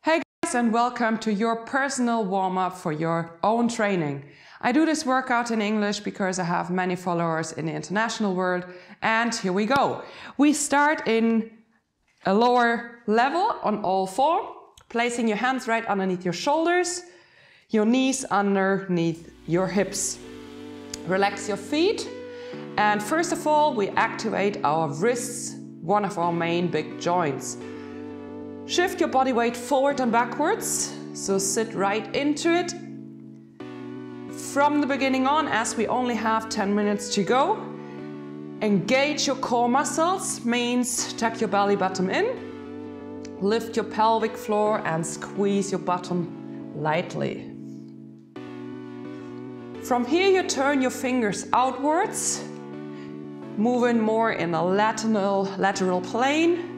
Hey guys, and welcome to your personal warm-up for your own training. I do this workout in English because I have many followers in the international world, and here we go. We start in a lower level on all four, placing your hands right underneath your shoulders, your knees underneath your hips. Relax your feet, and first of all we activate our wrists, one of our main big joints. Shift your body weight forward and backwards, so sit right into it. From the beginning on, as we only have 10 minutes to go, engage your core muscles, means tuck your belly button in, lift your pelvic floor and squeeze your bottom lightly. From here you turn your fingers outwards, moving more in a lateral plane.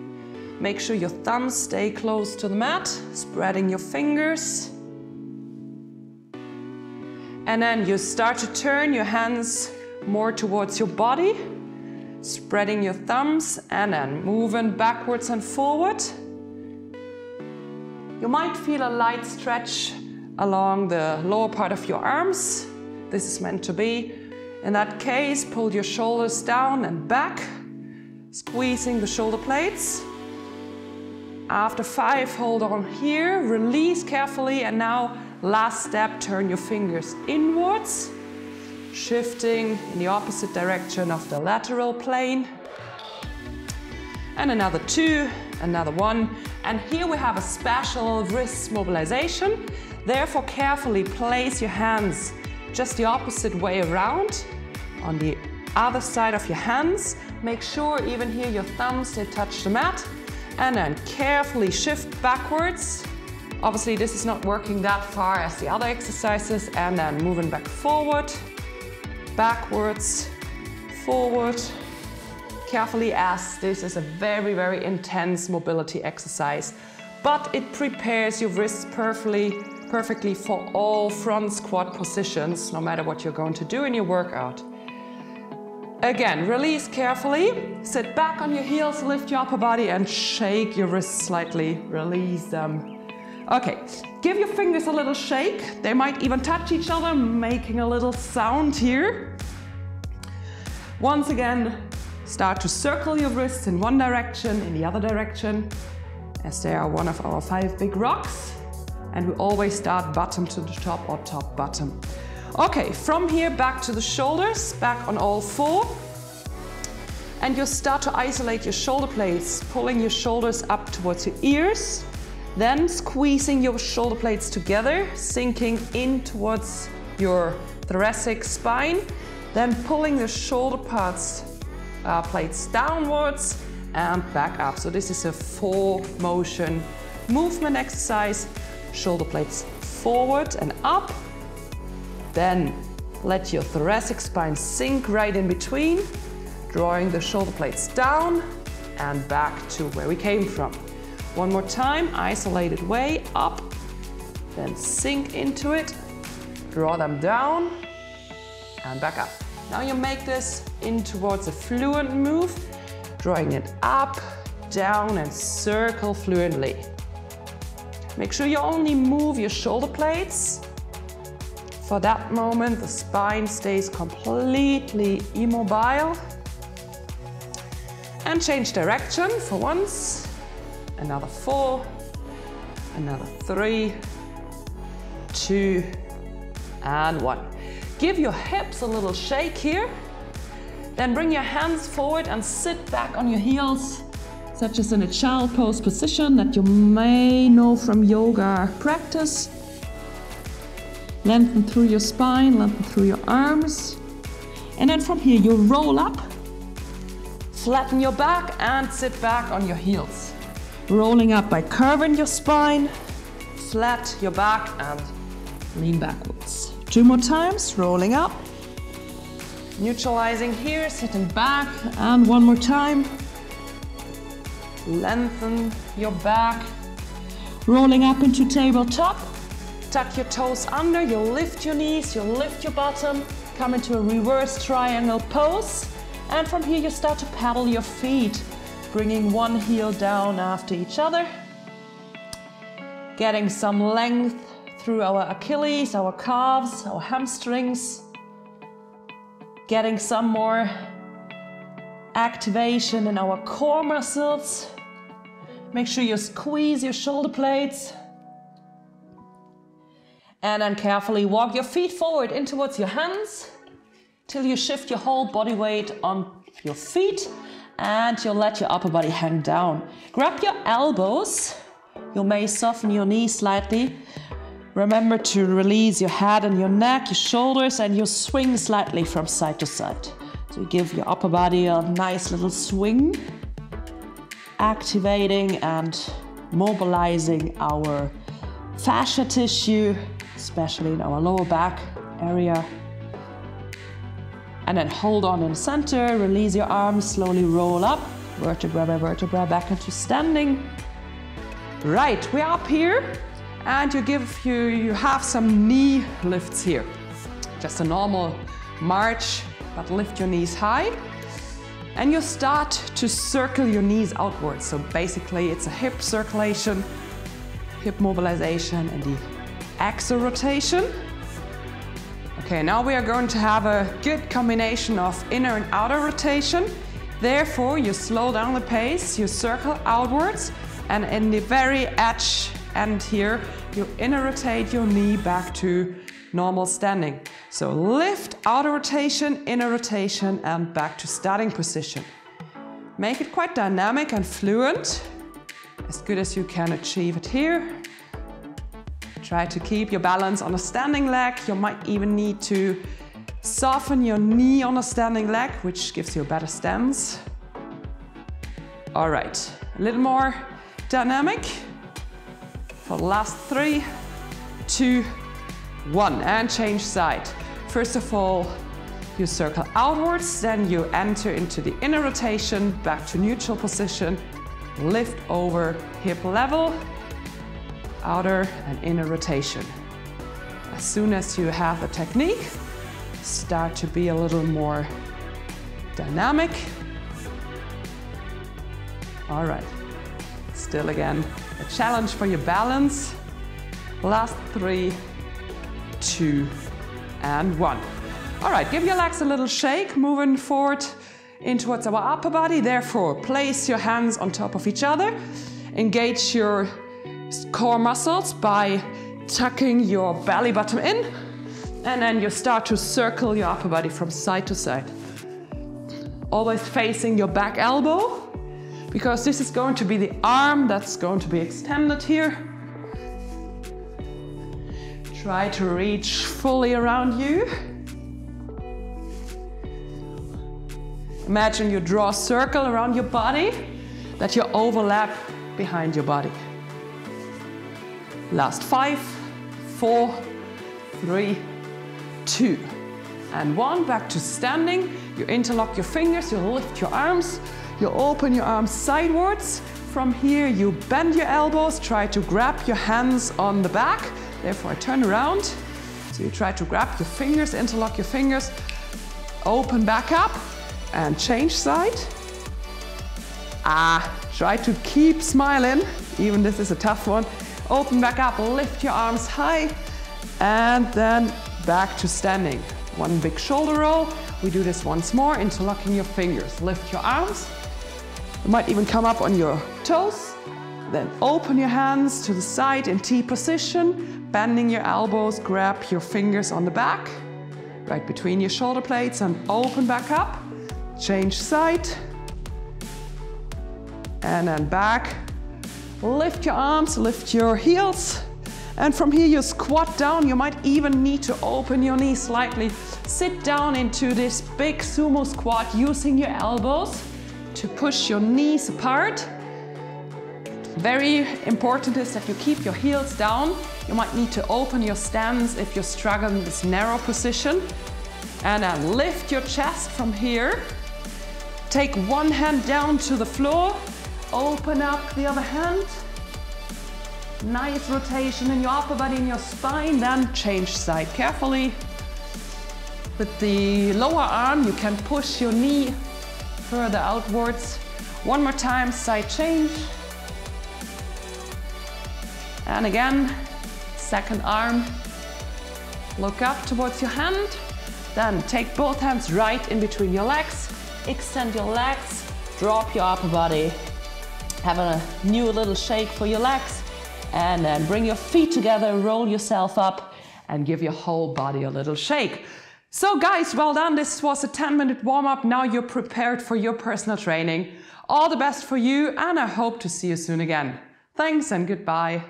Make sure your thumbs stay close to the mat, spreading your fingers. And then you start to turn your hands more towards your body, spreading your thumbs and then moving backwards and forward. You might feel a light stretch along the lower part of your arms. This is meant to be. In that case, pull your shoulders down and back, squeezing the shoulder blades. After 5, hold on here, release carefully, and now last step, turn your fingers inwards, shifting in the opposite direction of the lateral plane. And another 2, another 1, and here we have a special wrist mobilization. Therefore, carefully place your hands just the opposite way around on the other side of your hands. Make sure even here your thumbs, they touch the mat. And then carefully shift backwards. Obviously this is not working that far as the other exercises, and then moving back forward, backwards, forward. Carefully, as this is a very intense mobility exercise, but it prepares your wrists perfectly for all front squat positions, no matter what you're going to do in your workout. Again, release carefully, sit back on your heels, lift your upper body and shake your wrists slightly, release them. Okay, give your fingers a little shake, they might even touch each other, making a little sound here. Once again, start to circle your wrists in one direction, in the other direction, as they are one of our 5 big rocks. And we always start bottom to the top or top bottom. Okay, from here back to the shoulders, back on all 4. And you start to isolate your shoulder blades, pulling your shoulders up towards your ears, then squeezing your shoulder blades together, sinking in towards your thoracic spine, then pulling the shoulder blades downwards and back up. So this is a 4-motion movement exercise. Shoulder blades forward and up. Then let your thoracic spine sink right in between, drawing the shoulder blades down and back to where we came from. One more time, isolated way, up, then sink into it, draw them down and back up. Now you make this in towards a fluent move, drawing it up, down and circle fluently. Make sure you only move your shoulder blades. For that moment, the spine stays completely immobile. And change direction for once. Another 4, another 3, 2, and 1. Give your hips a little shake here. Then bring your hands forward and sit back on your heels, such as in a child pose position that you may know from yoga practice. Lengthen through your spine, lengthen through your arms. And then from here you roll up, flatten your back and sit back on your heels. Rolling up by curving your spine, flat your back and lean backwards. 2 more times, rolling up, neutralizing here, sitting back, and 1 more time. Lengthen your back, rolling up into tabletop. Tuck your toes under, you'll lift your knees, you'll lift your bottom, come into a reverse triangle pose. And from here you start to paddle your feet, bringing one heel down after each other. Getting some length through our Achilles, our calves, our hamstrings. Getting some more activation in our core muscles. Make sure you squeeze your shoulder blades. And then carefully walk your feet forward in towards your hands till you shift your whole body weight on your feet and you'll let your upper body hang down. Grab your elbows. You may soften your knees slightly. Remember to release your head and your neck, your shoulders, and you swing slightly from side to side. So you give your upper body a nice little swing, activating and mobilizing our fascia tissue, especially in our lower back area. And then hold on in the center, release your arms, slowly roll up, vertebra by vertebra, back into standing. Right, we're up here, and you have some knee lifts here. Just a normal march, but lift your knees high. And you start to circle your knees outwards. So basically it's a hip circulation, hip mobilization, and the axle rotation. Okay, now we are going to have a good combination of inner and outer rotation. Therefore, you slow down the pace, you circle outwards, and in the very edge end here, you inner rotate your knee back to normal standing. So lift, outer rotation, inner rotation, and back to starting position. Make it quite dynamic and fluent, as good as you can achieve it here. Try to keep your balance on a standing leg. You might even need to soften your knee on a standing leg, which gives you a better stance. All right, a little more dynamic for the last 3, 2, 1, and change side. First of all, you circle outwards, then you enter into the inner rotation, back to neutral position, lift over hip level, outer and inner rotation. As soon as you have the technique, start to be a little more dynamic. All right, still again, a challenge for your balance. Last 3, 2, and 1. All right, give your legs a little shake, moving forward in towards our upper body. Therefore, place your hands on top of each other. Engage your core muscles by tucking your belly button in. And then you start to circle your upper body from side to side. Always facing your back elbow, because this is going to be the arm that's going to be extended here. Try to reach fully around you. Imagine you draw a circle around your body that you overlap behind your body. Last 5, 4, 3, 2, and 1. Back to standing. You interlock your fingers, you lift your arms, you open your arms sidewards. From here, you bend your elbows, try to grab your hands on the back. Therefore, I turn around. So you try to grab your fingers, interlock your fingers, open back up, and change side. Try to keep smiling, even this is a tough one. Open back up, lift your arms high, and then back to standing. One big shoulder roll. We do this once more, interlocking your fingers. Lift your arms. You might even come up on your toes. Then open your hands to the side in T position, bending your elbows, grab your fingers on the back, right between your shoulder blades, and open back up. Change side. And then back. Lift your arms, lift your heels. And from here you squat down. You might even need to open your knees slightly. Sit down into this big sumo squat using your elbows to push your knees apart. Very important is that you keep your heels down. You might need to open your stance if you're struggling in this narrow position. And then lift your chest from here. Take one hand down to the floor. Open up the other hand. Nice rotation in your upper body and your spine. Then change side carefully. With the lower arm, you can push your knee further outwards. One more time, side change. And again, second arm. Look up towards your hand. Then take both hands right in between your legs. Extend your legs. Drop your upper body. Have a new little shake for your legs. And then bring your feet together, roll yourself up, and give your whole body a little shake. So guys, well done. This was a 10-minute warm-up. Now you're prepared for your personal training. All the best for you, and I hope to see you soon again. Thanks and goodbye.